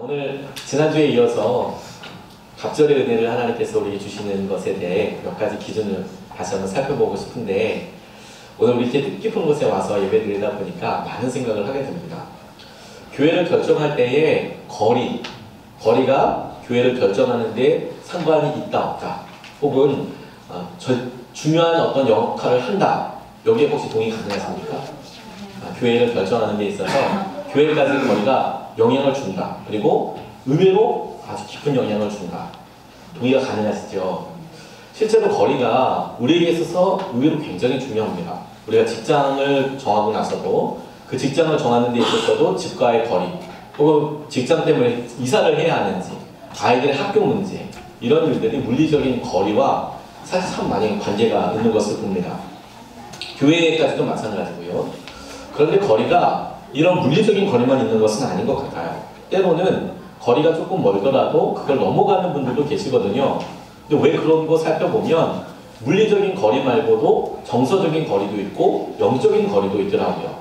오늘 지난주에 이어서 갑절의 은혜를 하나님께서 우리에게 주시는 것에 대해 몇 가지 기준을 다시 한번 살펴보고 싶은데, 오늘 우리 이렇게 뜻깊은 곳에 와서 예배드리다 보니까 많은 생각을 하게 됩니다. 교회를 결정할 때의 거리가 교회를 결정하는 데 상관이 있다 없다, 혹은 중요한 어떤 역할을 한다, 여기에 혹시 동의 가능하십니까? 교회를 결정하는 데 있어서 교회까지의 거리가 영향을 준다, 그리고 의외로 아주 깊은 영향을 준다, 동의가 가능하시죠? 실제로 거리가 우리에게 있어서 의외로 굉장히 중요합니다. 우리가 직장을 정하고 나서도 그 직장을 정하는 데 있어서도 집과의 거리, 혹은 직장 때문에 이사를 해야 하는지, 아이들의 학교 문제, 이런 일들이 물리적인 거리와 사실 참 많이 관계가 있는 것을 봅니다. 교회까지도 마찬가지고요. 그런데 거리가 이런 물리적인 거리만 있는 것은 아닌 것 같아요. 때로는 거리가 조금 멀더라도 그걸 넘어가는 분들도 계시거든요. 근데 왜 그런 거 살펴보면 물리적인 거리 말고도 정서적인 거리도 있고 영적인 거리도 있더라고요.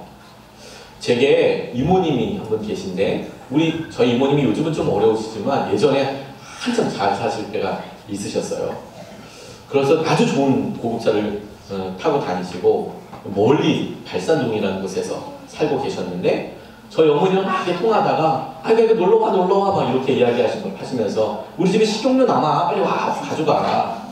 제게 이모님이 한 분 계신데, 저희 이모님이 요즘은 좀 어려우시지만 예전에 한참 잘 사실 때가 있으셨어요. 그래서 아주 좋은 고급차를 타고 다니시고 멀리 발산동이라는 곳에서 살고 계셨는데, 저희 어머니랑 막 이렇게 통하다가 이거 놀러와 막 이렇게 이야기하시면서 우리 집에 식용유 남아, 빨리 와 가져가.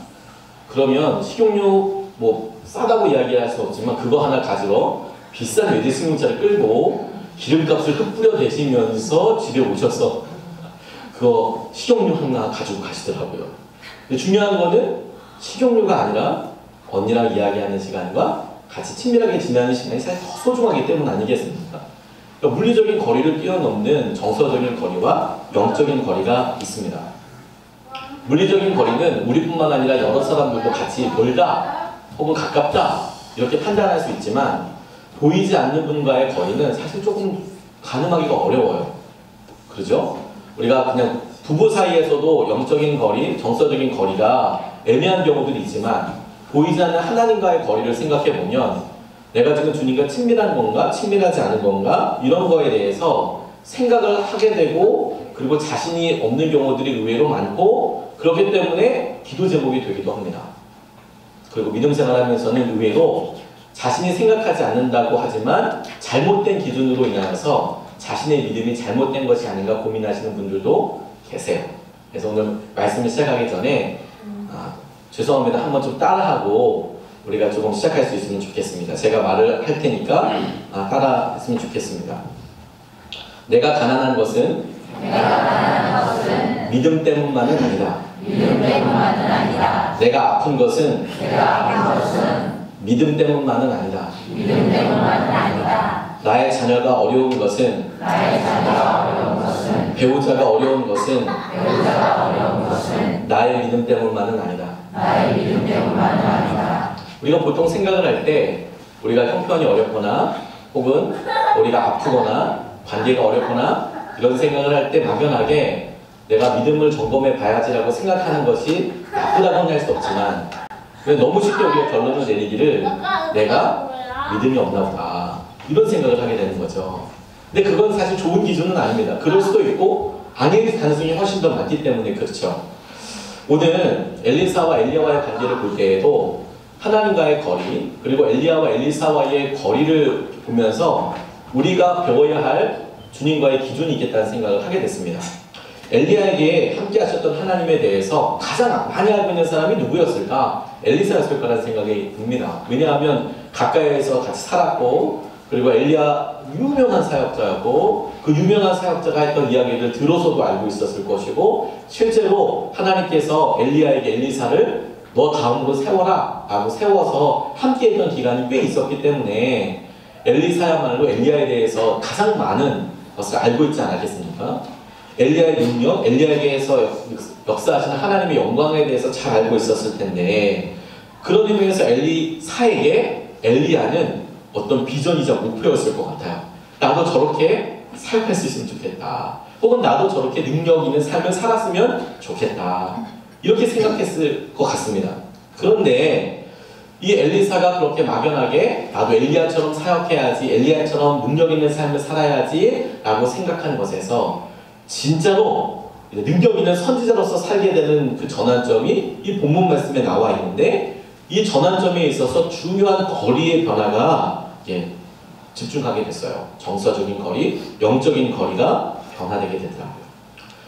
그러면 식용유 뭐 싸다고 이야기할 수 없지만 그거 하나 가지러 비싼 외제 승용차를 끌고 기름값을 흩뿌려 대시면서 집에 오셔서 그거 식용유 하나 가지고 가시더라고요. 근데 중요한 거는 식용유가 아니라 언니랑 이야기하는 시간과 같이 친밀하게 지내는 시간이 사실 더 소중하기 때문 아니겠습니까? 그러니까 물리적인 거리를 뛰어넘는 정서적인 거리와 영적인 거리가 있습니다. 물리적인 거리는 우리뿐만 아니라 여러 사람들도 같이 멀다 혹은 가깝다 이렇게 판단할 수 있지만, 보이지 않는 분과의 거리는 사실 조금 가늠하기가 어려워요. 그러죠? 우리가 그냥 부부 사이에서도 영적인 거리, 정서적인 거리가 애매한 경우들이 있지만, 보이지 않는 하나님과의 거리를 생각해보면 내가 지금 주님과 친밀한 건가, 친밀하지 않은 건가, 이런 거에 대해서 생각을 하게 되고, 그리고 자신이 없는 경우들이 의외로 많고, 그렇기 때문에 기도 제목이 되기도 합니다. 그리고 믿음 생활하면서는 의외로 자신이 생각하지 않는다고 하지만 잘못된 기준으로 인하여서 자신의 믿음이 잘못된 것이 아닌가 고민하시는 분들도 계세요. 그래서 오늘 말씀을 시작하기 전에 죄송합니다. 한번 좀 따라하고 우리가 조금 시작할 수 있으면 좋겠습니다. 제가 말을 할 테니까 따라 했으면 좋겠습니다. 내가 가난한 것은 믿음 때문만은 아니다. 내가 아픈 것은 믿음 때문만은 아니다. 나의 자녀가 어려운 것은 배우자가 어려운 것은 나의 믿음 때문만은 아니다. 우리가 보통 생각을 할 때 우리가 형편이 어렵거나 혹은 우리가 아프거나 관계가 어렵거나 이런 생각을 할 때 막연하게 내가 믿음을 점검해 봐야지라고 생각하는 것이 나쁘다고는 할 수 없지만, 너무 쉽게 우리가 결론을 내리기를 내가 믿음이 없나 보다 이런 생각을 하게 되는 거죠. 근데 그건 사실 좋은 기준은 아닙니다. 그럴 수도 있고 아닐 가능성이 훨씬 더 많기 때문에 그렇죠. 오늘 엘리사와 엘리야와의 관계를 볼 때에도 하나님과의 거리, 그리고 엘리야와 엘리사와의 거리를 보면서 우리가 배워야 할 주님과의 기준이 있겠다는 생각을 하게 됐습니다. 엘리야에게 함께 하셨던 하나님에 대해서 가장 많이 알고 있는 사람이 누구였을까? 엘리사였을 거라는 생각이 듭니다. 왜냐하면 가까이에서 같이 살았고, 그리고 엘리야 유명한 사역자였고, 그 유명한 사역자가 했던 이야기를 들어서도 알고 있었을 것이고, 실제로 하나님께서 엘리야에게 엘리사를 너 다음으로 세워라 라고 세워서 함께 했던 기간이 꽤 있었기 때문에 엘리사야말로 엘리야에 대해서 가장 많은 것을 알고 있지 않았겠습니까? 엘리야의 능력, 엘리야에게서 역사하시는 하나님의 영광에 대해서 잘 알고 있었을 텐데, 그런 의미에서 엘리사에게 엘리야는 어떤 비전이자 목표였을 것 같아요. 나도 저렇게 살할 수 있으면 좋겠다, 혹은 나도 저렇게 능력 있는 삶을 살았으면 좋겠다, 이렇게 생각했을 것 같습니다. 그런데 이 엘리사가 그렇게 막연하게 나도 엘리야처럼 사역해야지, 엘리야처럼 능력 있는 삶을 살아야지 라고 생각한 것에서 진짜로 능력 있는 선지자로서 살게 되는 그 전환점이 이 본문 말씀에 나와 있는데, 이 전환점에 있어서 중요한 거리의 변화가 집중하게 됐어요. 정서적인 거리, 영적인 거리가 변화되게 되더라고요.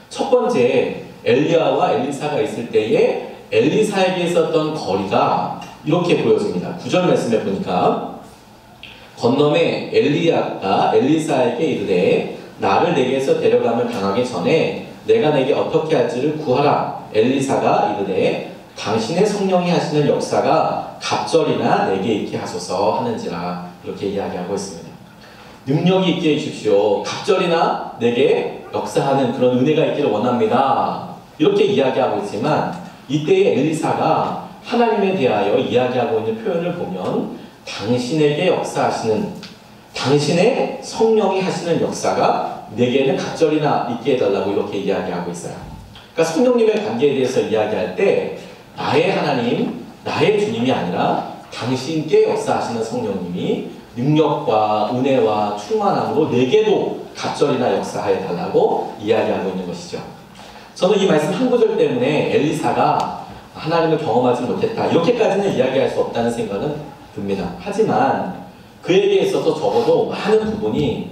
첫 번째, 엘리야와 엘리사가 있을 때에 엘리사에게 있었던 거리가 이렇게 보여집니다. 9절 말씀에 보니까 건너매 엘리야가 엘리사에게 이르되 나를 내게서 데려가면 당하기 전에 내가 내게 어떻게 할지를 구하라. 엘리사가 이르되 당신의 성령이 하시는 역사가 갑절이나 내게 있게 하소서 하는지라. 이렇게 이야기하고 있습니다. 능력이 있게 해주십시오. 갑절이나 내게 역사하는 그런 은혜가 있기를 원합니다. 이렇게 이야기하고 있지만, 이때의 엘리사가 하나님에 대하여 이야기하고 있는 표현을 보면 당신에게 역사하시는, 당신의 성령이 하시는 역사가 내게는 갑절이나 있게 해달라고 이렇게 이야기하고 있어요. 그러니까 성령님의 관계에 대해서 이야기할 때 나의 하나님, 나의 주님이 아니라 당신께 역사하시는 성령님이 능력과 은혜와 충만함으로 내게도 갑절이나 역사하여 달라고 이야기하고 있는 것이죠. 저는 이 말씀 한 구절 때문에 엘리사가 하나님을 경험하지 못했다, 이렇게까지는 이야기할 수 없다는 생각은 듭니다. 하지만 그에게 있어서 적어도 많은 부분이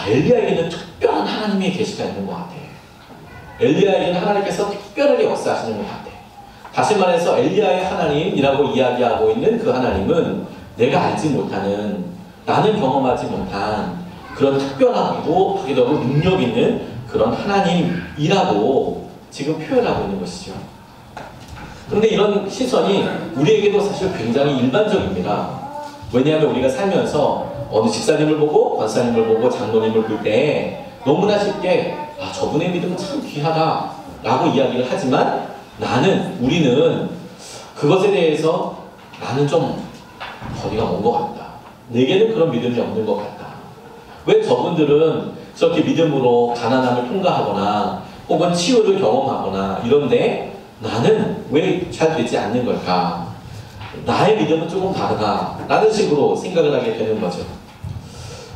엘리야에게는 특별한 하나님의 계시가 있는 것 같아. 엘리야에게는 하나님께서 특별하게 역사하시는 것 같아. 다시 말해서 엘리야의 하나님이라고 이야기하고 있는 그 하나님은 내가 알지 못하는, 나는 경험하지 못한 그런 특별하고 하기도 능력 있는 그런 하나님이라고 지금 표현하고 있는 것이죠. 그런데 이런 시선이 우리에게도 사실 굉장히 일반적입니다. 왜냐하면 우리가 살면서 어느 집사님을 보고 권사님을 보고 장로님을 볼 때 너무나 쉽게 저분의 믿음은 참 귀하다 라고 이야기를 하지만, 우리는 그것에 대해서 나는 좀 거리가 먼 것 같다, 내게는 그런 믿음이 없는 것 같다, 왜 저분들은 저렇게 믿음으로 가난함을 통과하거나 혹은 치유를 경험하거나 이런데 나는 왜 잘 되지 않는 걸까, 나의 믿음은 조금 다르다 라는 식으로 생각을 하게 되는 거죠.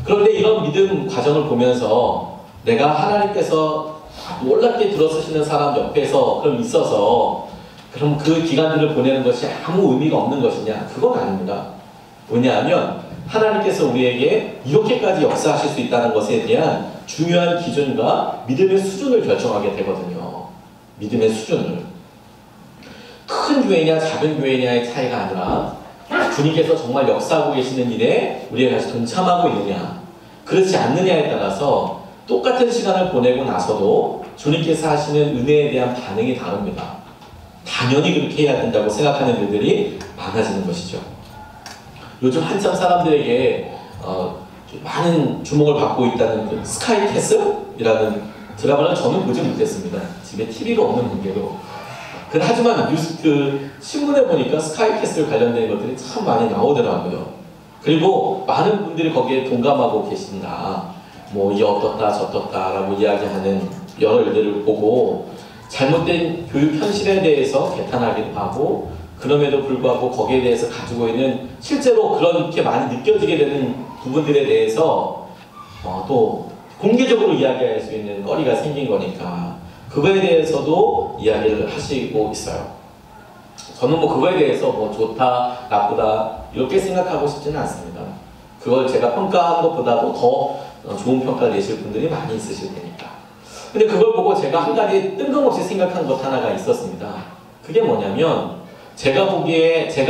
그런데 이런 믿음 과정을 보면서 내가 하나님께서 놀랍게 들어서시는 사람 옆에서 그럼 있어서 그럼 그 기간들을 보내는 것이 아무 의미가 없는 것이냐? 그건 아닙니다. 왜냐하면 하나님께서 우리에게 이렇게까지 역사하실 수 있다는 것에 대한 중요한 기준과 믿음의 수준을 결정하게 되거든요. 믿음의 수준을. 큰 교회냐 작은 교회냐의 차이가 아니라 주님께서 정말 역사하고 계시는 일에 우리가 같이 동참하고 있느냐 그렇지 않느냐에 따라서 똑같은 시간을 보내고 나서도 주님께서 하시는 은혜에 대한 반응이 다릅니다. 당연히 그렇게 해야 된다고 생각하는 일들이 많아지는 것이죠. 요즘 한참 사람들에게 많은 주목을 받고 있다는 그 스카이 캐슬이라는 드라마를 저는 보지 못했습니다. 집에 TV가 없는 관계로. 하지만 신문에 보니까 스카이 캐슬 관련된 것들이 참 많이 나오더라고요. 그리고 많은 분들이 거기에 동감하고 계신다. 이 어떻다 저떻다라고 이야기하는 여러 일들을 보고 잘못된 교육 현실에 대해서 개탄하기도 하고, 그럼에도 불구하고 거기에 대해서 가지고 있는 실제로 그렇게 많이 느껴지게 되는 부분들에 대해서 또 공개적으로 이야기할 수 있는 거리가 생긴 거니까 그거에 대해서도 이야기를 하시고 있어요. 저는 그거에 대해서 좋다 나쁘다 이렇게 생각하고 싶지는 않습니다. 그걸 제가 평가하는 것보다도 더 좋은 평가를 내실 분들이 많이 있으실 테니까. 근데 그걸 보고 제가 한 가지 뜬금없이 생각한 것 하나가 있었습니다. 그게 뭐냐면 제가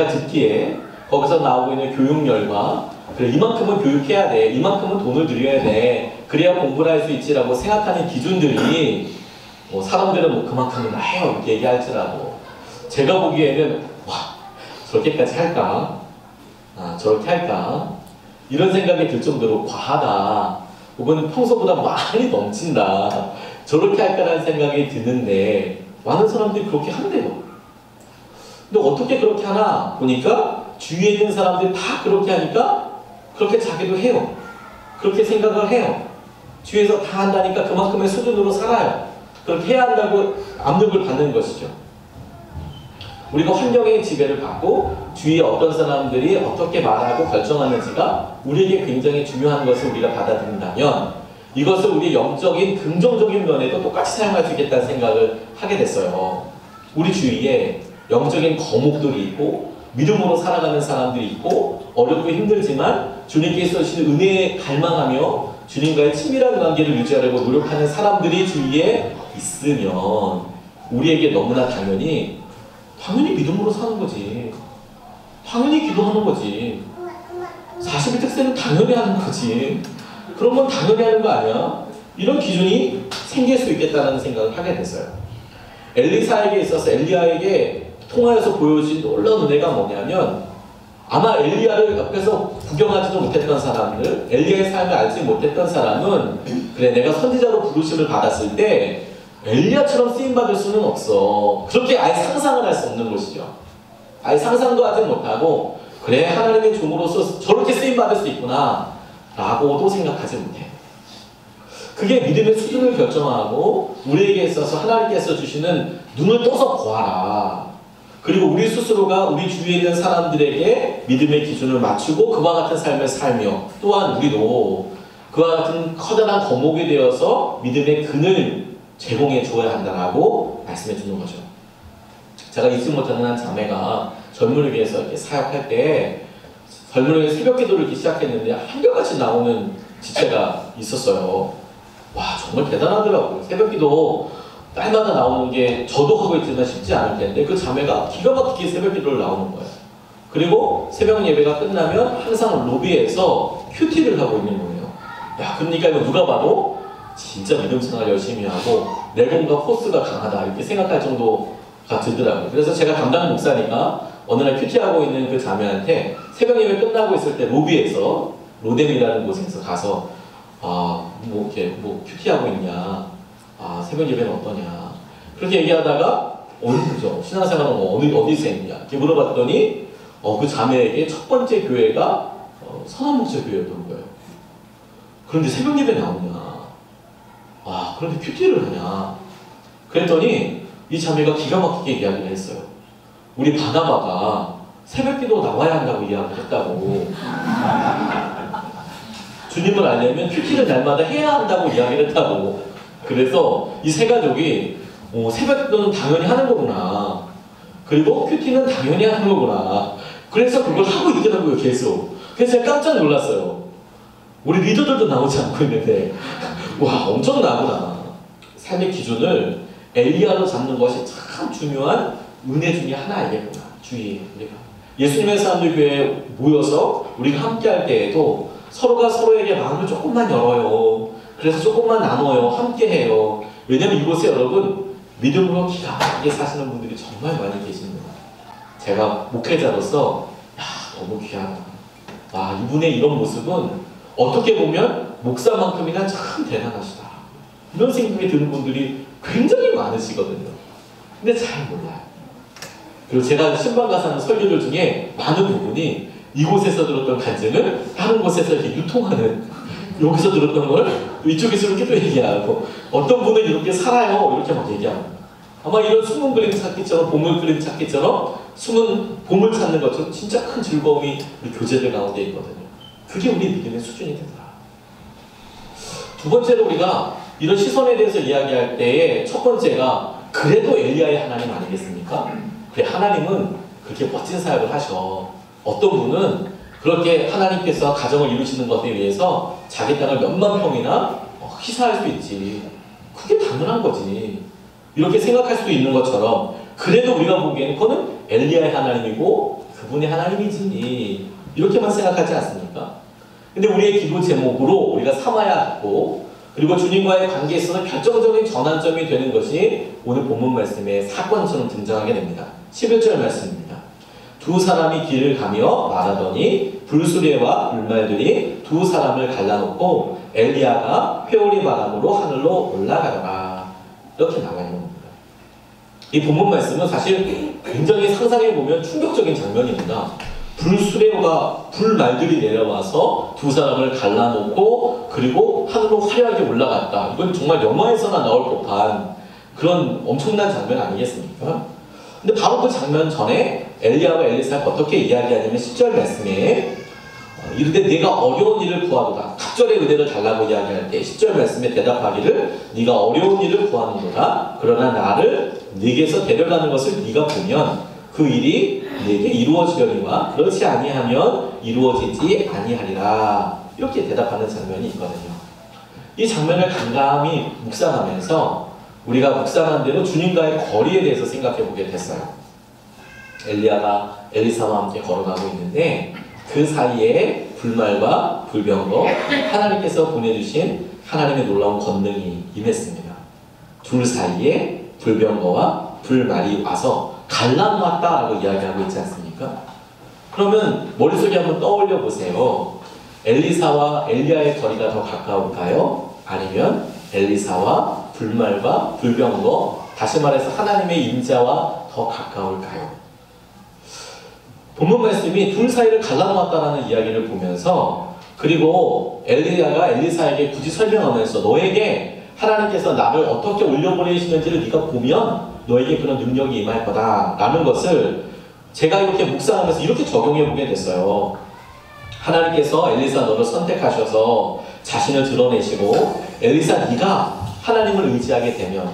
듣기에 거기서 나오고 있는 교육열과 그래 이만큼은 교육해야 돼, 이만큼은 돈을 들여야 돼, 그래야 공부를 할 수 있지라고 생각하는 기준들이 사람들은 그만큼은 해요 이렇게 얘기할지라도 제가 보기에는 저렇게까지 할까? 저렇게 할까? 이런 생각이 들 정도로 과하다, 혹은 평소보다 많이 넘친다, 저렇게 할까라는 생각이 드는데 많은 사람들이 그렇게 한대요. 근데 어떻게 그렇게 하나 보니까 주위에 있는 사람들이 다 그렇게 하니까 그렇게 자기도 해요. 그렇게 생각을 해요. 주위에서 다 한다니까 그만큼의 수준으로 살아요. 그렇게 해야 한다고 압력을 받는 것이죠. 우리가 환경의 지배를 받고 주위에 어떤 사람들이 어떻게 말하고 결정하는지가 우리에게 굉장히 중요한 것을 우리가 받아들인다면 이것을 우리 영적인 긍정적인 면에도 똑같이 사용할 수 있겠다는 생각을 하게 됐어요. 우리 주위에 영적인 거목들이 있고 믿음으로 살아가는 사람들이 있고 어렵고 힘들지만 주님께서 주신 은혜에 갈망하며 주님과의 친밀한 관계를 유지하려고 노력하는 사람들이 주위에 있으면 우리에게 너무나 당연히 믿음으로 사는 거지. 당연히 기도하는 거지. 40일 특세는 당연히 하는 거지. 그런 건 당연히 하는 거 아니야? 이런 기준이 생길 수 있겠다는 생각을 하게 됐어요. 엘리사에게 있어서 엘리야에게 통하여서 보여진 놀라운 은혜가 뭐냐면 아마 엘리야를 옆에서 구경하지도 못했던 사람들, 엘리야의 삶을 알지 못했던 사람은 그래 내가 선지자로 부르심을 받았을 때 엘리야처럼 쓰임받을 수는 없어. 그렇게 아예 상상을 할 수 없는 것이죠. 아예 상상도 하지 못하고 그래 하나님의 종으로서 저렇게 쓰임받을 수 있구나 라고도 생각하지 못해. 그게 믿음의 수준을 결정하고 우리에게 있어서 하나님께서 주시는 눈을 떠서 보아라. 그리고 우리 스스로가 우리 주위에 있는 사람들에게 믿음의 기준을 맞추고 그와 같은 삶을 살며 또한 우리도 그와 같은 커다란 거목이 되어서 믿음의 근을 제공해 주어야 한다라고 말씀해 주는 거죠. 제가 잊지 못하는 한 자매가 젊은을 위해서 이렇게 사역할 때 젊은을 새벽 기도를 이렇게 시작했는데 한결같이 나오는 지체가 있었어요. 와 정말 대단하더라고요. 새벽 기도 딸마다 나오는 게 저도 하고 있지만 쉽지 않을 텐데 그 자매가 기가 막히게 새벽 기도를 나오는 거예요. 그리고 새벽 예배가 끝나면 항상 로비에서 큐티를 하고 있는 거예요. 야 그러니까 이거 누가 봐도 진짜 믿음 생활 열심히 하고 내공과 포스가 강하다 이렇게 생각할 정도가 들더라고요. 그래서 제가 담당 목사니까 어느 날 큐티하고 있는 그 자매한테 새벽 예배 끝나고 있을 때 로비에서 로뎀이라는 곳에서 가서 이렇게 큐티하고 있냐, 새벽 예배는 어떠냐 그렇게 얘기하다가 그죠 신앙생활은 어디서 했냐 이렇게 물어봤더니 그 자매에게 첫 번째 교회가 선한목자 교회였던 거예요. 그런데 새벽 예배 나오냐, 그런데 큐티를 하냐 그랬더니 이 자매가 기가 막히게 이야기를 했어요. 우리 바나바가 새벽기도 나와야 한다고 이야기를 했다고. 주님을 알려면 큐티를 날마다 해야 한다고 이야기를 했다고. 그래서 이 세 가족이 새벽기도는 당연히 하는 거구나. 그리고 큐티는 당연히 하는 거구나. 그래서 그걸 하고 있더라고요 계속. 그래서 제가 깜짝 놀랐어요. 우리 리더들도 나오지 않고 있는데 와 엄청나구나. 삶의 기준을 엘리야로 잡는 것이 참 중요한 은혜 중에 하나이겠구나. 주위에 우리가 예수님의 사람들 교회에 모여서 우리가 함께 할 때에도 서로가 서로에게 마음을 조금만 열어요. 그래서 조금만 나눠요. 함께 해요. 왜냐면 이곳에 여러분 믿음으로 기가 막히게 사시는 분들이 정말 많이 계십니다. 제가 목회자로서 너무 귀하다. 이분의 이런 모습은 어떻게 보면 목사만큼이나 참 대단하시다. 이런 생각이 드는 분들이 굉장히 많으시거든요. 근데 잘 몰라요. 그리고 제가 신방 가서 하는 설교들 중에 많은 부분이 이곳에서 들었던 간증을 다른 곳에서 이렇게 유통하는 여기서 들었던 걸 이쪽에서 이렇게 또 얘기하고 어떤 분은 이렇게 살아요 이렇게 막 얘기하고 아마 이런 숨은 그림 찾기처럼 보물 그림 찾기처럼 숨은 보물 찾는 것처럼 진짜 큰 즐거움이 우리 교제들 가운데 있거든요. 그게 우리 믿음의 수준이 된다. 두 번째로 우리가 이런 시선에 대해서 이야기할 때의 첫 번째가 그래도 엘리야의 하나님 아니겠습니까? 그래 하나님은 그렇게 멋진 사역을 하셔. 어떤 분은 그렇게 하나님께서 가정을 이루시는 것에 의해서 자기 땅을 몇만 평이나 희사할 수 있지. 그게 당연한 거지. 이렇게 생각할 수도 있는 것처럼 그래도 우리가 보기에는 그거는 엘리야의 하나님이고 그분의 하나님이지. 이렇게만 생각하지 않습니까? 근데 우리의 기도 제목으로 우리가 삼아야 하고 그리고 주님과의 관계에 있어서 결정적인 전환점이 되는 것이 오늘 본문 말씀의 사건처럼 등장하게 됩니다. 11절 말씀입니다. 두 사람이 길을 가며 말하더니 불수레와 불말들이 두 사람을 갈라놓고 엘리야가 회오리 바람으로 하늘로 올라가더라. 이렇게 나와 있는 겁니다. 이 본문 말씀은 사실 굉장히 상상해보면 충격적인 장면입니다. 불수레와 불말들이 내려와서 두 사람을 갈라놓고 그리고 하늘로 화려하게 올라갔다. 이건 정말 영화에서나 나올 법한 그런 엄청난 장면 아니겠습니까? 근데 바로 그 장면 전에 엘리야와 엘리사가 어떻게 이야기하냐면 10절 말씀에 이르되 네가 어려운 일을 구하도다. 갑절의 은혜를 달라고 이야기할 때 10절 말씀에 대답하기를 네가 어려운 일을 구하는도다. 그러나 나를 네게서 데려가는 것을 네가 보면 그 일이 네게 이루어지려니와 그렇지 아니하면 이루어지지 아니하리라. 이렇게 대답하는 장면이 있거든요. 이 장면을 간감히 묵상하면서 우리가 묵상한 대로 주님과의 거리에 대해서 생각해 보게 됐어요. 엘리야가 엘리사와 함께 걸어가고 있는데 그 사이에 불말과 불병거, 하나님께서 보내주신 하나님의 놀라운 권능이 임했습니다. 둘 사이에 불병거와 불말이 와서 갈라놓았다라고 이야기하고 있지 않습니까? 그러면 머릿속에 한번 떠올려 보세요. 엘리사와 엘리야의 거리가 더 가까울까요? 아니면 엘리사와 불말과 불병거, 다시 말해서 하나님의 임재와 더 가까울까요? 본문 말씀이 둘 사이를 갈라놓았다라는 이야기를 보면서, 그리고 엘리야가 엘리사에게 굳이 설명하면서 너에게 하나님께서 나를 어떻게 올려보내시는지를 네가 보면 너에게 그런 능력이 임할 거다 라는 것을 제가 이렇게 묵상하면서 이렇게 적용해 보게 됐어요. 하나님께서 엘리사 너를 선택하셔서 자신을 드러내시고 엘리사 네가 하나님을 의지하게 되면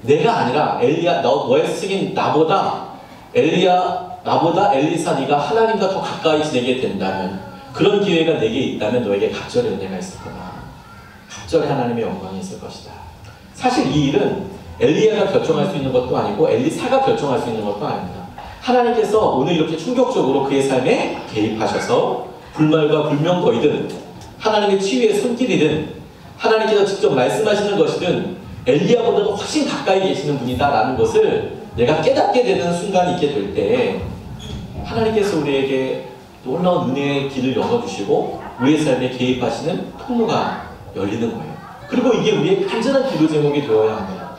내가 아니라 엘리야 너의 스승인 나보다 엘리사 네가 하나님과 더 가까이 지내게 된다면, 그런 기회가 내게 있다면 너에게 갑절의 은혜가 있을 거다. 갑절의 하나님의 영광이 있을 것이다. 사실 이 일은 엘리야가 결정할 수 있는 것도 아니고 엘리사가 결정할 수 있는 것도 아닙니다. 하나님께서 오늘 이렇게 충격적으로 그의 삶에 개입하셔서 불말과 불명거이든 하나님의 치유의 손길이든 하나님께서 직접 말씀하시는 것이든 엘리야보다도 훨씬 가까이 계시는 분이다라는 것을 내가 깨닫게 되는 순간이 있게 될 때 하나님께서 우리에게 놀라운 은혜의 길을 열어주시고 우리의 삶에 개입하시는 통로가 열리는 거예요. 그리고 이게 우리의 간절한 기도 제목이 되어야 합니다.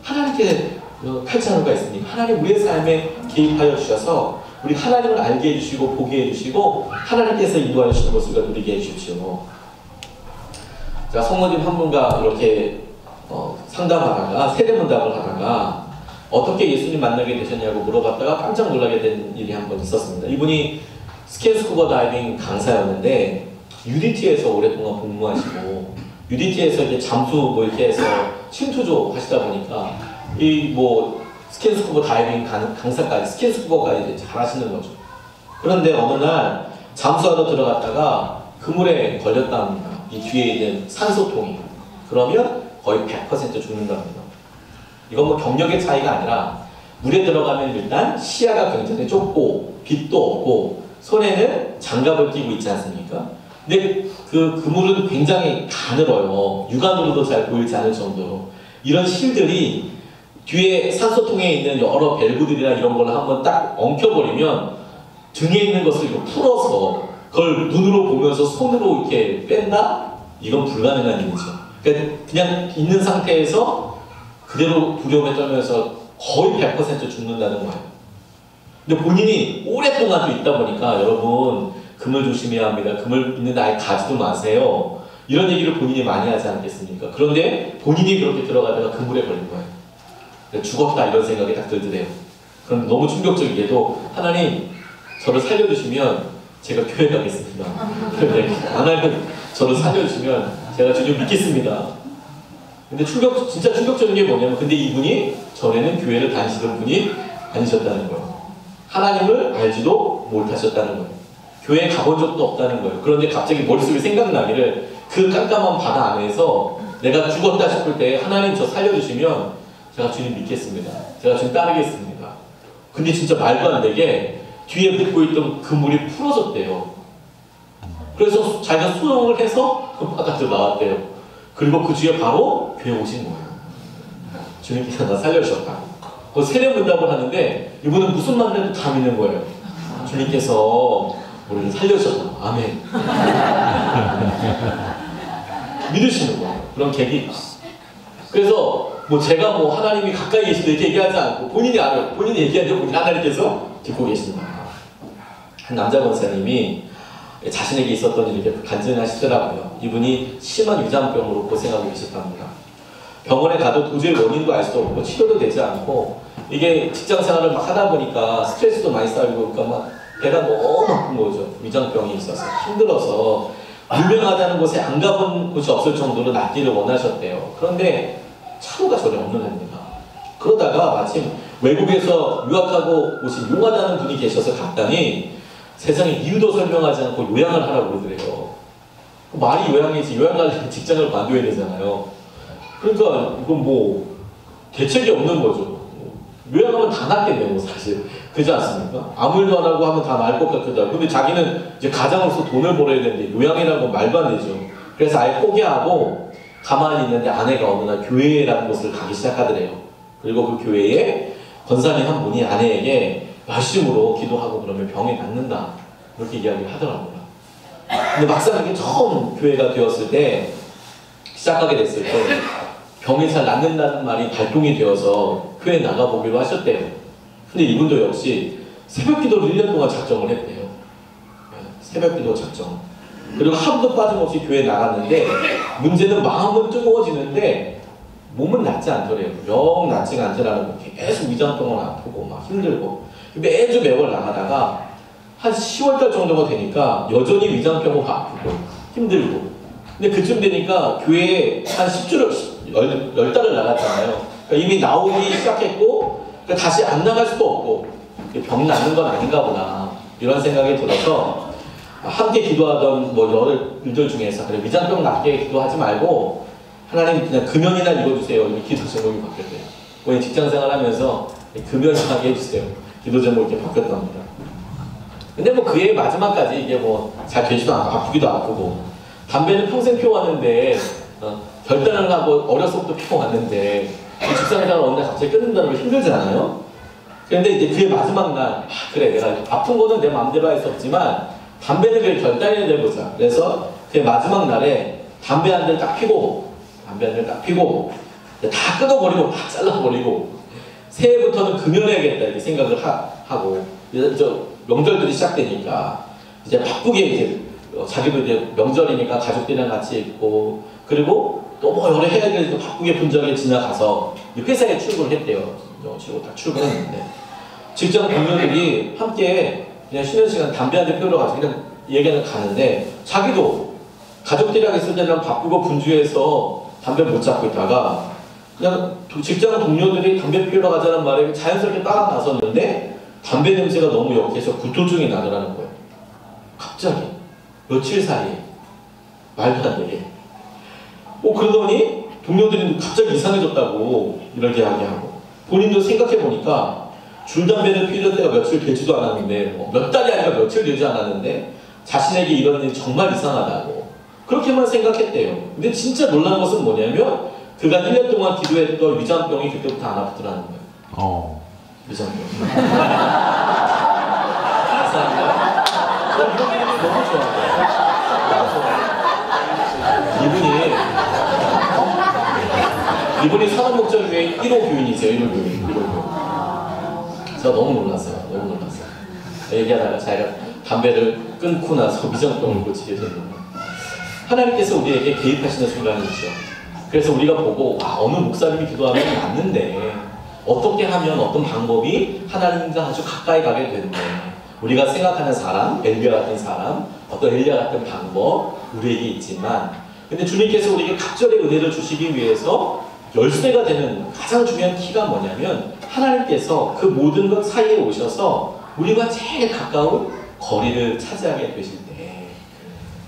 하나님께 칼자루가 있으니 하나님 우리의 삶에 개입하여 주셔서 우리 하나님을 알게 해주시고 보게 해주시고 하나님께서 인도하여 주시는 것을 우리가 누리게 해주십시오. 제가 성모님 한 분과 이렇게 상담하다가 세례문답을 하다가 어떻게 예수님 만나게 되셨냐고 물어봤다가 깜짝 놀라게 된 일이 한 번 있었습니다. 이분이 스킨스쿠버 다이빙 강사였는데 UDT에서 오랫동안 복무하시고 UDT에서 이렇게 잠수 뭐 이렇게 해서 침투조 하시다 보니까 이 뭐 스킨스쿠버 다이빙 강사까지 스킨스쿠버까지 잘하시는 거죠. 그런데 어느 날 잠수하러 들어갔다가 그물에 걸렸다 합니다. 이 뒤에 있는 산소통이. 그러면 거의 100% 죽는답니다. 이건 뭐 경력의 차이가 아니라 물에 들어가면 일단 시야가 굉장히 좁고 빛도 없고 손에는 장갑을 끼고 있지 않습니까? 근데 그 그물은 굉장히 가늘어요. 육안으로도 잘 보이지 않을 정도로. 이런 실들이 뒤에 산소통에 있는 여러 밸브들이나 이런 걸 한번 딱 엉켜버리면 등에 있는 것을 이렇게 풀어서 그걸 눈으로 보면서 손으로 이렇게 뺀다? 이건 불가능한 일이죠. 그러니까 그냥 있는 상태에서 그대로 두려움에 떨면서 거의 100% 죽는다는 거예요. 근데 본인이 오랫동안 또 있다 보니까 여러분 그물 조심해야 합니다. 그물 있는 아예 가지도 마세요. 이런 얘기를 본인이 많이 하지 않겠습니까? 그런데 본인이 그렇게 들어가다가 그물에 걸린 거예요. 죽었다 이런 생각이 딱 들더래요. 그럼 너무 충격적이게도 하나님 저를 살려주시면 제가 교회 가겠습니다. 하나님 저를 살려주시면 제가 주님 믿겠습니다. 근데 진짜 충격적인 게 뭐냐면 근데 이분이 전에는 교회를 다니시던 분이 아니셨다는 거예요. 하나님을 알지도 못하셨다는 거예요. 교회에 가본 적도 없다는 거예요. 그런데 갑자기 머릿속에 생각나기를 그 깜깜한 바다 안에서 내가 죽었다 싶을 때 하나님 저 살려주시면 제가 주님 믿겠습니다. 제가 주님 따르겠습니다. 근데 진짜 말도 안 되게 뒤에 붙고 있던 그물이 풀어졌대요. 그래서 자기가 수영을 해서 그 바깥으로 나왔대요. 그리고 그 뒤에 바로 교회 오신 거예요. 주님께서 나 살려주셨다고. 그 세례문답을 하는데 이분은 무슨 말을 해도 다 믿는 거예요. 주님께서 우리를 살려주셨다고. 아멘. 믿으시는 거예요. 그런 계기. 그래서 뭐 제가 뭐 하나님이 가까이 계시다 이렇게 얘기하지 않고 본인이 알아요. 본인이 얘기하는데 본인 하나님께서 듣고 계신다. 한 남자 권사님이 자신에게 있었던 일을 이렇게 간증하시더라고요. 이분이 심한 위장병으로 고생하고 계셨답니다. 병원에 가도 도저히 원인도 알 수 없고 치료도 되지 않고 이게 직장 생활을 막 하다 보니까 스트레스도 많이 쌓이고 그러니까 막 배가 너무 아픈 거죠. 위장병이 있어서 힘들어서 유명하다는 곳에 안 가본 곳이 없을 정도로 낫기를 원하셨대요. 그런데 차로가 전혀 없는 겁니다. 그러다가 마침 외국에서 유학하고 오신 용하다는 분이 계셔서 갔더니 세상에 이유도 설명하지 않고 요양을 하라고 그러더래요. 말이 요양이지, 요양 가려면 직장을 관둬야 되잖아요. 그러니까 이건 뭐 대책이 없는 거죠. 요양하면 다 낫겠네요, 사실. 그렇지 않습니까? 아무 일도 안 하고 하면 다 나을 것 같기도 하고. 근데 자기는 이제 가장으로서 돈을 벌어야 되는데 요양이라고 말도 안 되죠. 그래서 아예 포기하고 가만히 있는데 아내가 어느 날 교회라는 곳을 가기 시작하더래요. 그리고 그 교회에 권사님 한 분이 아내에게 열심으로 기도하고 그러면 병이 낫는다. 이렇게 이야기를 하더라고요. 근데 막상 이게 처음 교회가 되었을 때, 시작하게 됐을 때 병이 잘 낫는다는 말이 발동이 되어서 교회에 나가보기로 하셨대요. 근데 이분도 역시 새벽기도를 1년 동안 작정을 했대요. 새벽기도 작정. 그리고 하루도 빠짐없이 교회에 나갔는데 문제는 마음은 뜨거워지는데 몸은 낫지 않더래요. 영 낫지가 않더라는 거. 계속 위장병은 아프고 막 힘들고 매주 매월 나가다가 한 10월달 정도가 되니까 여전히 위장병은 아프고 힘들고. 근데 그쯤 되니까 교회에 한 10달을 나갔잖아요. 그러니까 이미 나오기 시작했고 그러니까 다시 안 나갈 수도 없고 병 낫는 건 아닌가 보다 이런 생각이 들어서 함께 기도하던 뭐 여러 일들 중에서 그래 위장병 낫게 기도하지 말고 하나님 그냥 금연이나 읽어주세요. 이 기도 제목이 바뀌었대요. 왜냐면 직장생활 하면서 금연하게 해주세요. 기도 제목이 이렇게 바뀌었답니다. 근데 뭐 그의 마지막까지 이게 뭐 잘 되지도 않고 아프기도 아프고 담배는 평생 피워왔는데 결단을 하고 어려서부터 피워왔는데 직장생활 어느 날 갑자기 끊는다는 거 힘들잖아요. 그런데 이제 그의 마지막 날 그래 내가 아픈 거는 내 마음대로 할 수 없지만 담배는 그래 결단을 내보자. 그래서 그의 마지막 날에 담배 한 대 딱 피고 다 끊어버리고 다 잘라버리고 새해부터는 금연해야겠다 이렇게 생각을 하고 저 명절들이 시작되니까 이제 바쁘게 이제 자기도 이제 명절이니까 가족들이랑 같이 있고 그리고 또 뭐 여러 해야 될 바쁘게 분주하게 지나가서 회사에 출근을 했대요. 치고 딱 출근했는데 직장 동료들이 함께 그냥 쉬는 시간 담배 한 대 피우러 가서 그냥 얘기하는 가는데 자기도 가족들이랑 있을 때는 바쁘고 분주해서 담배 못 잡고 있다가 그냥 직장 동료들이 담배 피우러 가자는 말에 자연스럽게 따라 나섰는데 담배 냄새가 너무 역해서 구토증이 나더라는 거예요. 갑자기 며칠 사이에 말도 안 되게 그러더니 동료들이 갑자기 이상해졌다고 이렇게 이야기하고 본인도 생각해보니까 줄담배를 피우던 때가 며칠 되지도 않았는데 몇 달이 아니라 며칠 되지 않았는데 자신에게 이런 일이 정말 이상하다고 그렇게만 생각했대요. 근데 진짜 놀란 것은 뭐냐면 그가 1년 동안 기도했던 위장병이 그때부터 안 아프더라는 거예요. 위장병. 감사합니다. 저 이런 분이 너무 좋아요. 이분이 산업목적교회 1호 교인이세요. 1호 교인. 제가 너무 놀랐어요. 얘기하다가 자기가 담배를 끊고 나서 위장병을 고치게 되는 거예요. 하나님께서 우리에게 개입하시는 순간이 있죠. 그래서 우리가 보고 어느 목사님이 기도하면 맞는데 어떻게 하면 어떤 방법이 하나님과 아주 가까이 가게 되는데 우리가 생각하는 사람, 엘리야 같은 사람, 어떤 엘리야 같은 방법 우리에게 있지만 근데 주님께서 우리에게 갑절의 은혜를 주시기 위해서 열쇠가 되는 가장 중요한 키가 뭐냐면 하나님께서 그 모든 것 사이에 오셔서 우리가 제일 가까운 거리를 차지하게 되실 때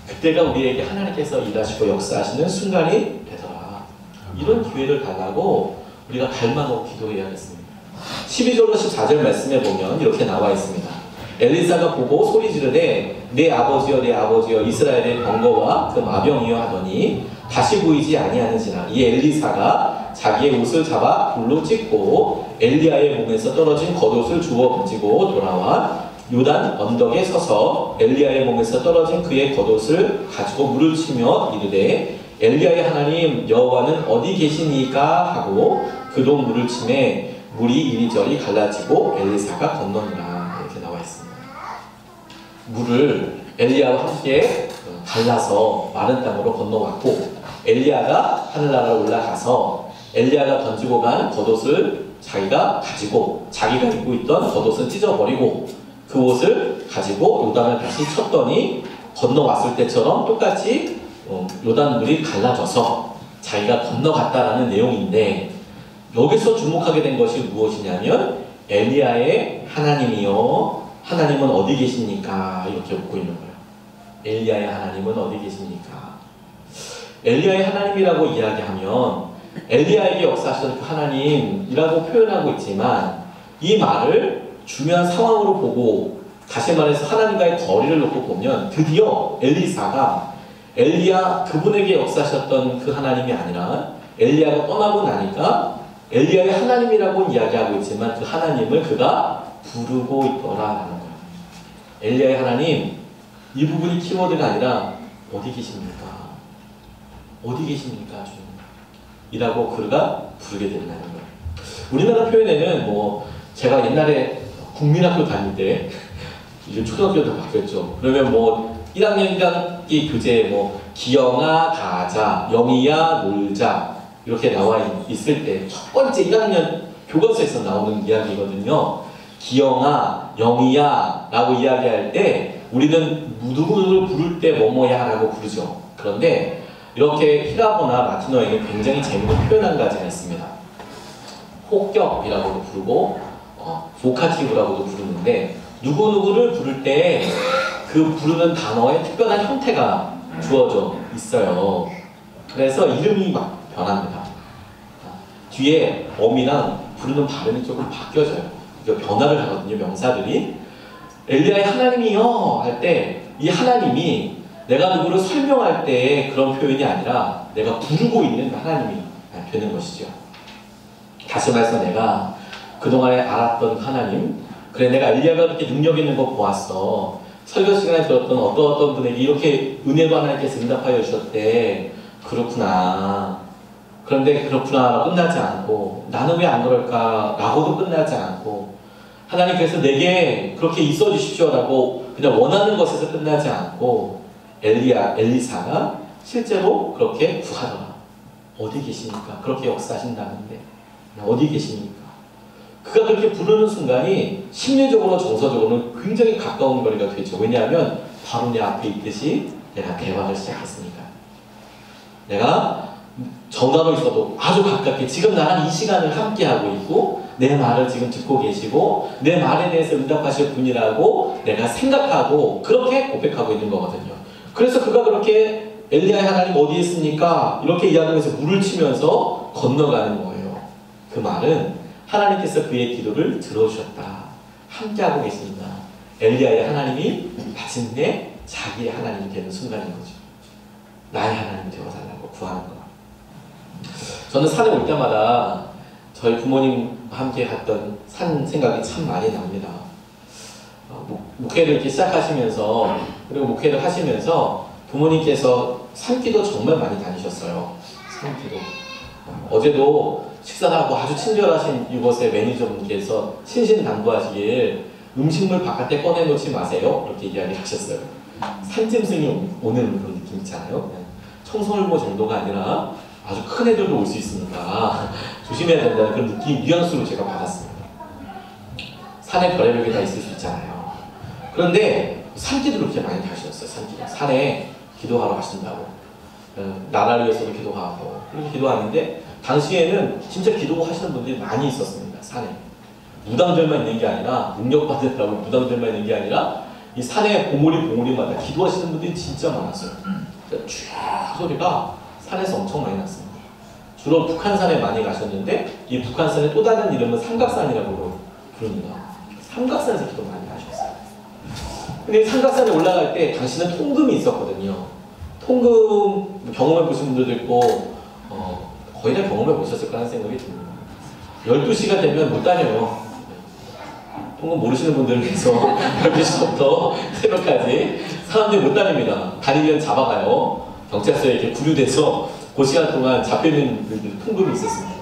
그때가 우리에게 하나님께서 일하시고 역사하시는 순간이 되더라. 이런 기회를 달라고 우리가 발망하고 기도해야겠습니다. 12절로 14절 말씀에 보면 이렇게 나와 있습니다. 엘리사가 보고 소리 지르되 내 아버지여 내 아버지여 이스라엘의 병거와 그 마병이여 하더니 다시 보이지 아니하는지라. 이 엘리사가 자기의 옷을 잡아 불로 찢고 엘리야의 몸에서 떨어진 겉옷을 주워 가지고 돌아와 요단 언덕에 서서 엘리야의 몸에서 떨어진 그의 겉옷을 가지고 물을 치며 이르되 엘리야의 하나님 여호와는 어디 계시니까 하고 그도 물을 치매 물이 이리저리 갈라지고 엘리사가 건너니라. 이렇게 나와 있습니다. 물을 엘리야와 함께 갈라서 마른 땅으로 건너왔고 엘리야가 하늘나라로 올라가서 엘리야가 던지고 간 겉옷을 자기가 가지고 자기가 입고 있던 겉옷은 찢어버리고 그 옷을 가지고 요단을 다시 쳤더니 건너왔을 때처럼 똑같이 요단물이 갈라져서 자기가 건너갔다라는 내용인데, 여기서 주목하게 된 것이 무엇이냐면 엘리야의 하나님이요, 하나님은 어디 계십니까? 이렇게 묻고 있는 거예요. 엘리야의 하나님은 어디 계십니까? 엘리야의 하나님이라고 이야기하면 엘리야에게 역사하셨던 그 하나님이라고 표현하고 있지만, 이 말을 중요한 상황으로 보고, 다시 말해서 하나님과의 거리를 놓고 보면 드디어 엘리사가 엘리야 그분에게 역사하셨던 그 하나님이 아니라 엘리야가 떠나고 나니까 엘리야의 하나님이라고 이야기하고 있지만 그 하나님을 그가 부르고 있더라라는 거예요. 엘리야의 하나님, 이 부분이 키워드가 아니라 어디 계십니까? 어디 계십니까? 주님 이라고 그가 부르게 된다는 거예요. 우리나라 표현에는 뭐 제가 옛날에 국민학교 다닐 때 이제 초등학교도 바뀌었죠. 그러면 뭐 1학년 1학기 교재에 뭐 기영아 가자, 영희야 놀자 이렇게 나와 있을 때 첫 번째 1학년 교과서에서 나오는 이야기거든요. 기영아, 영희야 라고 이야기할 때 우리는 누구를 부를 때 뭐뭐야 라고 부르죠. 그런데 이렇게 히라보나 라틴어에는 굉장히 재미있는 표현 한 가지가 있습니다. 호격이라고도 부르고 보카티브라고도 부르는데, 누구누구를 부를 때 그 부르는 단어에 특별한 형태가 주어져 있어요. 그래서 이름이 막 변합니다. 뒤에 어미랑 부르는 발음이 조금 바뀌어져요. 변화를 하거든요, 명사들이. 엘리야의 하나님이요 할 때 이 하나님이 내가 누구를 설명할 때 그런 표현이 아니라 내가 부르고 있는 하나님이 되는 것이죠. 다시 말해서 내가 그동안에 알았던 하나님, 그래 내가 엘리야가 그렇게 능력 있는 거 보았어. 설교 시간에 들었던 어떤 분에게 이렇게 은혜로 하나님께서 응답하여 주셨대. 그렇구나. 그런데 그렇구나 끝나지 않고, 나는 왜 안 그럴까 라고도 끝나지 않고, 하나님께서 내게 그렇게 있어 주십시오 라고 그냥 원하는 것에서 끝나지 않고, 엘리사가 실제로 그렇게 구하더라. 어디 계십니까? 그렇게 역사하신다는데 어디 계십니까? 그가 그렇게 부르는 순간이 심리적으로 정서적으로는 굉장히 가까운 거리가 되죠. 왜냐하면 바로 내 앞에 있듯이 내가 대화를 시작했으니까. 내가 전화로 있어도 아주 가깝게 지금 나랑 이 시간을 함께하고 있고 내 말을 지금 듣고 계시고 내 말에 대해서 응답하실 분이라고 내가 생각하고 그렇게 고백하고 있는 거거든요. 그래서 그가 그렇게 엘리야의 하나님 어디에 있습니까? 이렇게 이야기하면서 물을 치면서 건너가는 거예요. 그 말은 하나님께서 그의 기도를 들어주셨다. 함께하고 계십니다. 엘리야의 하나님이 마침내 자기의 하나님이 되는 순간인 거죠. 나의 하나님이 되어달라고 구하는 거. 저는 산에 올 때마다 저희 부모님과 함께 갔던 산 생각이 참 많이 납니다. 목회를 이렇게 시작하시면서, 그리고 목회를 하시면서 부모님께서 산기도 정말 많이 다니셨어요. 산기도. 어제도 식사를 하고 아주 친절하신 이곳의 매니저분께서 신신당부하시길 음식물 바깥에 꺼내놓지 마세요. 이렇게 이야기하셨어요. 산짐승이 오는 그런 느낌 있잖아요. 청설모 정도가 아니라 아주 큰 애들도 올 수 있으니까 조심해야 된다는 그런 느낌, 뉘앙스로 제가 받았습니다. 산에 별의별 게 다 있을 수 있잖아요. 그런데 산기도 그렇게 많이 가셨어요. 산기도. 산에 기도하러 가신다고. 나라를 위해서도 기도하고 그렇게 기도하는데, 당시에는 진짜 기도하시는 분들이 많이 있었습니다. 산에. 무당들만 있는 게 아니라, 능력받으라고 무당들만 있는 게 아니라 이 산에 봉우리마다 기도하시는 분들이 진짜 많았어요. 쭉 소리가 산에서 엄청 많이 났습니다. 주로 북한산에 많이 가셨는데, 이 북한산의 또 다른 이름은 삼각산이라고 부릅니다. 삼각산에서 기도 많이 하셨어요. 근데 삼각산에 올라갈 때 당시는 통금이 있었거든요. 통금 경험해 보신 분들도 있고 거의 다 경험해 보셨을 거라는 생각이 듭니다. 12시가 되면 못 다녀요. 통금 모르시는 분들을 위해서 12시부터 새벽까지 사람들이 못 다닙니다. 다니면 잡아가요. 경찰서에 이렇게 구류돼서 그 시간 동안 잡혀있는 통금이 있었습니다.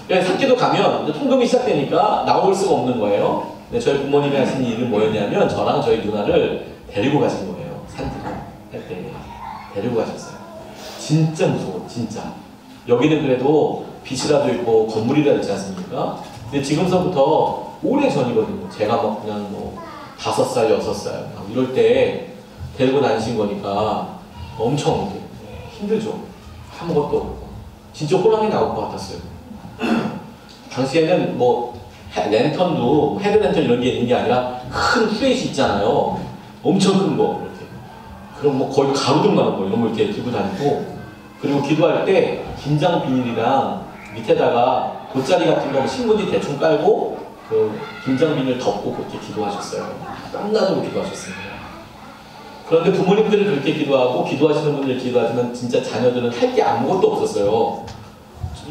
산기도 가면 이제 통금이 시작되니까 나올 수가 없는 거예요. 근데 저희 부모님이 하신 일은 뭐였냐면 저랑 저희 누나를 데리고 가신 거예요. 산기도 할 때 데리고 가셨어요. 진짜 무서워, 진짜. 여기는 그래도 빛이라도 있고 건물이라도 있지 않습니까? 근데 지금서부터 오래 전이거든요. 제가 막 그냥 뭐 5살, 6살 막 이럴 때 데리고 다니신 거니까 엄청 힘들죠. 아무것도 없고 진짜 호랑이 나올 것 같았어요. 당시에는 뭐 랜턴도 헤드랜턴 이런 게 있는 게 아니라 큰 플레이트 있잖아요. 엄청 큰 거 이렇게. 그럼 뭐 거의 가로등만한 거 이런 거 이렇게 들고 다니고, 그리고 기도할 때 김장 비닐이랑 밑에다가 돗자리 같은 거 신문지 대충 깔고 그 김장 비닐 덮고 그렇게 기도하셨어요. 땀나도록 기도하셨습니다. 그런데 부모님들은 그렇게 기도하고 기도하시는 분들 기도하시면 진짜 자녀들은 할 게 아무것도 없었어요.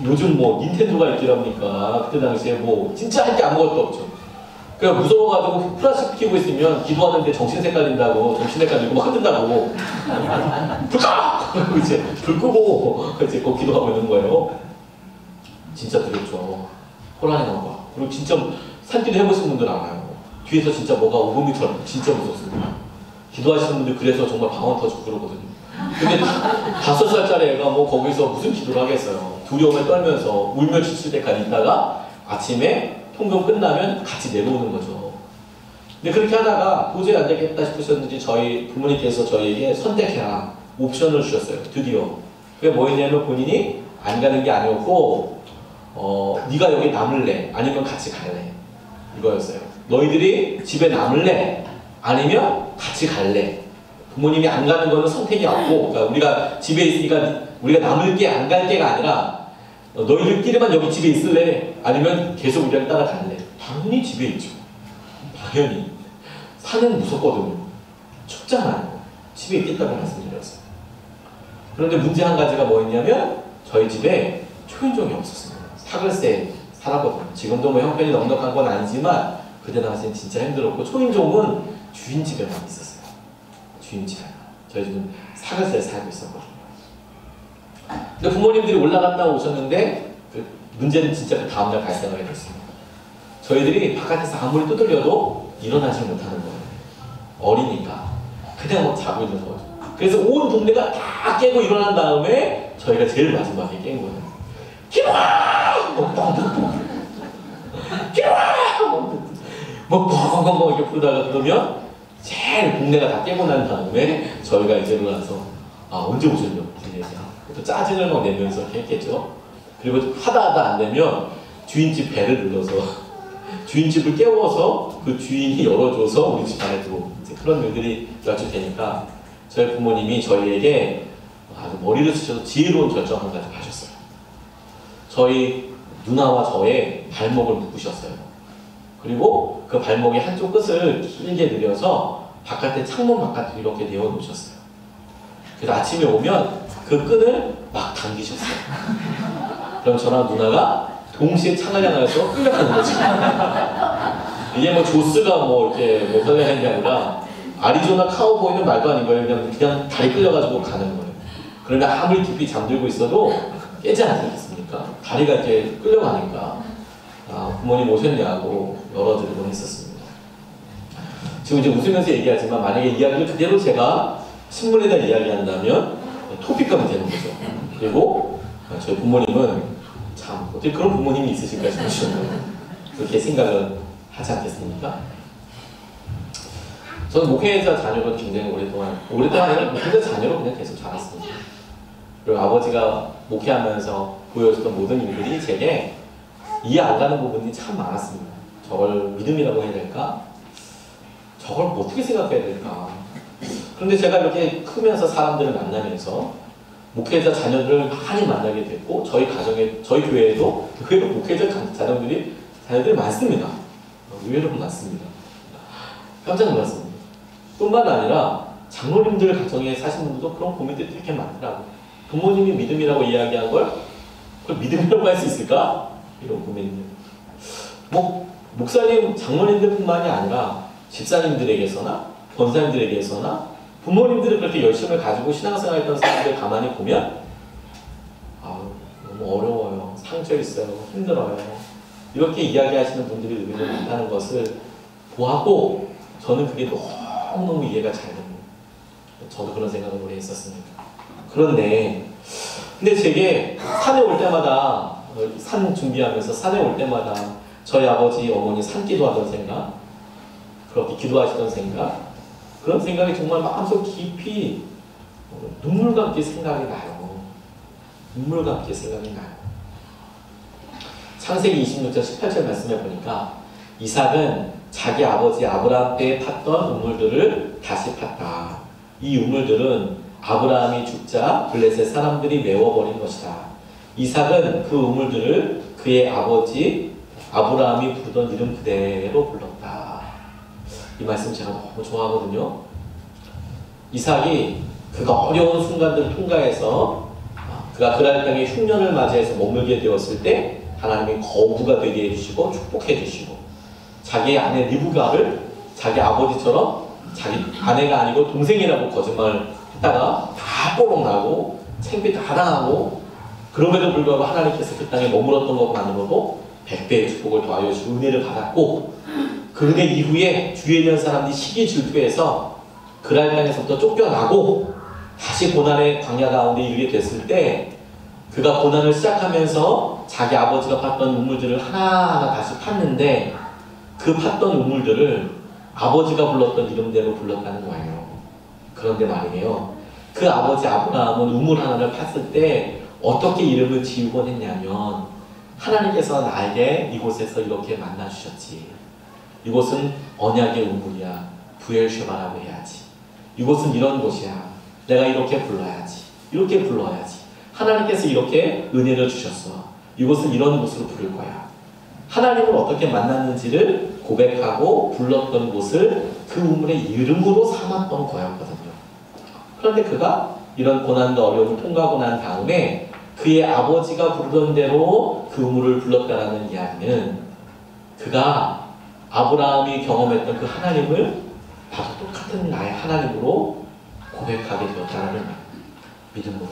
요즘 뭐 닌텐도가 있더랍니까? 그때 당시에 뭐 진짜 할 게 아무것도 없죠. 그러니까 무서워가지고 플라스틱 피우고 있으면 기도하는데 정신 헷갈린다고, 정신 헷갈리고 막 흔든다고 불 꺼! 그리고 이제 불 끄고 이제 그 기도하고 있는 거예요. 진짜 두렵죠. 호랑이 나온 거. 그리고 진짜 산길을 해보신 분들 알아요. 뒤에서 진짜 뭐가 오금이처럼 진짜 무섭습니다. 기도하시는 분들 그래서 정말 방언 터지고 그러거든요. 근데 5살짜리 애가 뭐 거기서 무슨 기도를 하겠어요. 두려움에 떨면서 울며 지칠 때까지 있다가 아침에 통금 끝나면 같이 내려오는 거죠. 근데 그렇게 하다가 도저히 안 되겠다 싶으셨는지 저희 부모님께서 저희에게 선택해라 옵션을 주셨어요. 드디어. 그게 뭐였냐면 본인이 안 가는 게 아니었고 네가 여기 남을래 아니면 같이 갈래 이거였어요. 너희들이 집에 남을래 아니면 같이 갈래. 부모님이 안 가는 거는 선택이 없고, 그러니까 우리가 집에 있으니까 우리가 남을 게 안 갈 게가 아니라 너희들끼리만 여기 집에 있을래 아니면 계속 우리랑 따라갈래. 당연히 집에 있죠. 당연히. 산은 무섭거든요. 춥잖아요. 집에 있겠다고 말씀드렸어요. 그런데 문제 한 가지가 뭐였냐면 저희 집에 초인종이 없었습니다. 사글세 살았거든요. 지금도 뭐 형편이 넉넉한 건 아니지만 그때 당시엔 진짜 힘들었고, 초인종은 주인 집에만 있었어요. 주인 집에만. 저희 집은 사글세에 살고 있었거든요. 근데 부모님들이 올라갔다 오셨는데 그 문제는 진짜 그 다음날 발생하게 됐습니다. 저희들이 바깥에서 아무리 두들려도 일어나지 못하는 거예요. 어리니까. 그냥 막 자고 있는 거죠. 그래서 온 동네가 다 깨고 일어난 다음에 저희가 제일 마지막에 깬 거예요. 기도와! 기도와! 뭐 뻥뻥뻥 이렇게 부르다가 그러면 제일 동네가 다 깨고 난 다음에 저희가 이제 일어나서 언제 오셨냐고 또 짜증을 막 내면서 이렇게 했겠죠. 그리고 하다 안 되면 주인집 배를 눌러서 주인집을 깨워서 그 주인이 열어줘서 우리 집 안에 들어오고 이제 그런 일들이 몇 주 되니까 저희 부모님이 저희에게 아주 머리를 쓰셔서 지혜로운 결정 한 가지 하셨어요. 저희 누나와 저의 발목을 묶으셨어요. 그리고 그 발목의 한쪽 끝을 길게 늘려서 바깥에 창문 바깥으로 이렇게 내어놓으셨어요. 그래서 아침에 오면 그 끈을 막 당기셨어요. 그럼 저랑 누나가 동시에 창을 향해서 끌려가는 거죠. 이게 뭐 조스가 뭐 이렇게 뭐 끌려가는 게 아니라 아리조나 카우보이는 말도 아닌 거예요. 그냥 다리 끌려가지고 가는 거예요. 그러면 아무리 깊이 잠들고 있어도 깨지 않겠습니까? 다리가 이렇게 끌려가니까 부모님 오셨냐고 열어드리곤 했었습니다. 지금 이제 웃으면서 얘기하지만 만약에 이야기를 그대로 제가 신문에다 이야기한다면 토픽감이 되는 거죠. 그리고 저희 부모님은 참 어떻게 그런 부모님이 있으실까 싶으시는 그렇게 생각을 하지 않겠습니까? 저는 목회자 자녀로 굉장히 오랫동안 아니라 목회자 자녀로 그냥 계속 자랐습니다. 그리고 아버지가 목회하면서 보여줬던 모든 일들이 제게 이해 안 가는 부분이 참 많았습니다. 저걸 믿음이라고 해야 될까? 저걸 어떻게 생각해야 될까? 그런데 제가 이렇게 크면서 사람들을 만나면서 목회자 자녀들을 많이 만나게 됐고 저희 가정에, 저희 교회에도 의외로 목회자 자녀들이 많습니다. 의외로 많습니다. 깜짝 놀랐습니다. 뿐만 아니라 장로님들 가정에 사신 분들도 그런 고민들이 되게 많더라고요. 부모님이 믿음이라고 이야기한 걸 그걸 믿음이라고 할 수 있을까? 이런 고민들. 뭐 목사님, 장로님들뿐만이 아니라 집사님들에게서나 권사님들에게서나 부모님들이 그렇게 열심을 가지고 신앙생활했던 사람들 가만히 보면 너무 어려워요. 상처 있어요. 힘들어요. 이렇게 이야기하시는 분들이 의외로 많다는 것을 보았고 저는 그게 너무너무 이해가 잘 됩니다. 저도 그런 생각을 오래 했었습니다. 그런데 근데 제게 산에 올 때마다 산 준비하면서 산에 올 때마다 저희 아버지 어머니 산기도 하던 생각 그렇게 기도하시던 생각, 그런 생각이 정말 마음속 깊이 눈물과 함께 생각이 나요. 눈물과 함께 생각이 나요. 창세기 26장 18절 말씀해 보니까 이삭은 자기 아버지 아브라함 때 팠던 우물들을 다시 팠다. 이 우물들은 아브라함이 죽자 블레셋 사람들이 메워버린 것이다. 이삭은 그 우물들을 그의 아버지 아브라함이 부르던 이름 그대로 불렀다. 이 말씀 제가 너무 좋아하거든요. 이삭이 그가 어려운 순간들을 통과해서 그가 그랄 땅에 흉년을 맞이해서 머물게 되었을 때 하나님이 거부가 되게 해주시고 축복해 주시고 자기의 아내 리브가를 자기 아버지처럼 자기 아내가 아니고 동생이라고 거짓말을 했다가 다 뽀록나고 창피 다 당하고 그럼에도 불구하고 하나님께서 그 땅에 머물었던 것만으로도 100배의 축복을 더하여 주시고 은혜를 받았고 그 은혜 이후에 주위에 있는 사람들이 시기 질투해서 그랄 땅에서부터 쫓겨나고 다시 고난의 광야 가운데 이르게 됐을 때 그가 고난을 시작하면서 자기 아버지가 팠던 우물들을 하나하나 다시 팠는데 그 팠던 우물들을 아버지가 불렀던 이름대로 불렀다는 거예요. 그런데 말이에요. 그 아버지 아브라함은 우물 하나를 팠을 때 어떻게 이름을 지우곤 했냐면 하나님께서 나에게 이곳에서 이렇게 만나주셨지. 이곳은 언약의 우물이야. 부엘쉐바라고 해야지. 이곳은 이런 곳이야. 내가 이렇게 불러야지. 이렇게 불러야지. 하나님께서 이렇게 은혜를 주셨어. 이곳은 이런 곳으로 부를 거야. 하나님을 어떻게 만났는지를 고백하고 불렀던 곳을 그 우물의 이름으로 삼았던 거였거든요. 그런데 그가 이런 고난과 어려움을 통과하고 난 다음에 그의 아버지가 부르던 대로 그 우물을 불렀다라는 이야기는 그가 아브라함이 경험했던 그 하나님을 나도 똑같은 나의 하나님으로 고백하게 되었다는 믿음으로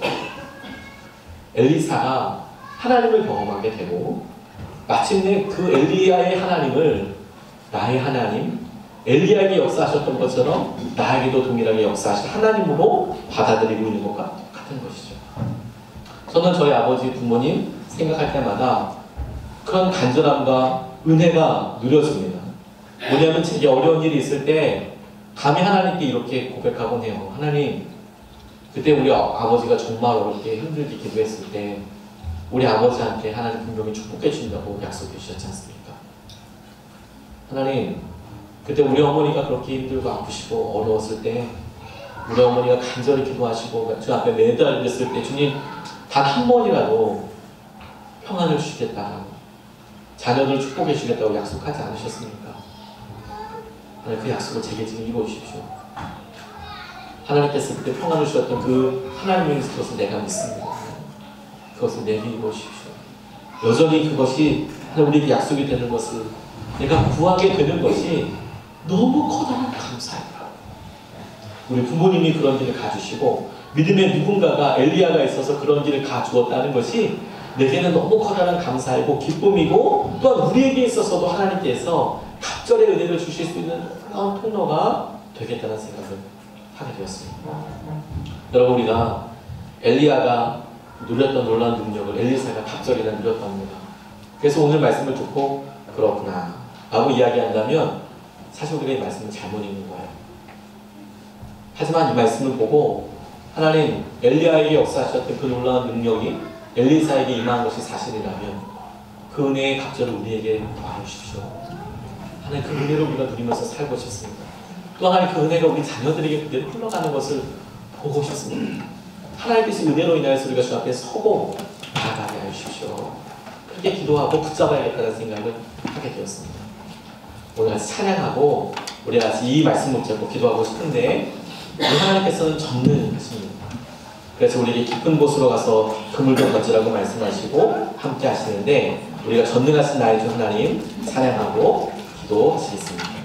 엘리사가 하나님을 경험하게 되고 마침내 그 엘리야의 하나님을 나의 하나님, 엘리야에게 역사하셨던 것처럼 나에게도 동일하게 역사하신 하나님으로 받아들이고 있는 것과 같은 것이죠. 저는 저희 아버지 부모님 생각할 때마다 그런 간절함과 은혜가 누려집니다. 뭐냐면 제게 어려운 일이 있을 때 감히 하나님께 이렇게 고백하곤 해요. 하나님, 그때 우리 아버지가 정말 어렵게 힘들게 기도했을 때 우리 아버지한테 하나님 분명히 축복해 주신다고 약속해 주셨지 않습니까? 하나님, 그때 우리 어머니가 그렇게 힘들고 아프시고 어려웠을 때 우리 어머니가 간절히 기도하시고 주 앞에 매달렸을 때 주님 단 한 번이라도 평안을 주시겠다, 자녀들 축복해 주시겠다고 약속하지 않으셨습니까? 하나님, 그 약속을 제게 지금 이루어 주십시오. 하나님께서 그때 평안을 주셨던 그 하나님의 것을 내가 믿습니다. 그것을 내게 이루어 주십시오. 여전히 그것이 우리에게 약속이 되는 것을 내가 구하게 되는 것이 너무 커다란 감사입니다. 우리 부모님이 그런 길을 가주시고 믿음의 누군가가 엘리야가 있어서 그런 길을 가주었다는 것이 내게는 너무 커다란 감사이고 기쁨이고 또한 우리에게 있어서도 하나님께서 갑절의 은혜를 주실 수 있는 놀라운 통로가 되겠다는 생각을 하게 되었습니다. 여러분, 우리가 엘리야가 누렸던 놀라운 능력을 엘리사가 갑절이나 누렸답니다. 그래서 오늘 말씀을 듣고 그렇구나 라고 이야기한다면 사실 우리가 이 말씀을 잘못 읽는 거예요. 하지만 이 말씀을 보고 하나님 엘리야에게 역사하셨던 그 놀라운 능력이 엘리사에게 임한 것이 사실이라면 그 은혜의 갑절을 우리에게 더하여 주십시오. 하나님, 그 은혜를 우리가 누리면서 살고 싶습니다. 또 하나님, 그 은혜가 우리 자녀들에게 그대로 흘러가는 것을 보고 싶습니다. 하나님께서 은혜로 인하여서 우리가 주 앞에 서고 나아가게 하여 주십시오. 그렇게 기도하고 붙잡아야겠다는 생각을 하게 되었습니다. 오늘 같이 찬양하고 우리 같이 이 말씀 붙잡고 기도하고 싶은데 우리 하나님께서는 전능하십니다. 그래서 우리에게 깊은 곳으로 가서 그물도 던지라고 말씀하시고 함께 하시는데 우리가 전능하신 나의 주 하나님 찬양하고 기도하시겠습니다.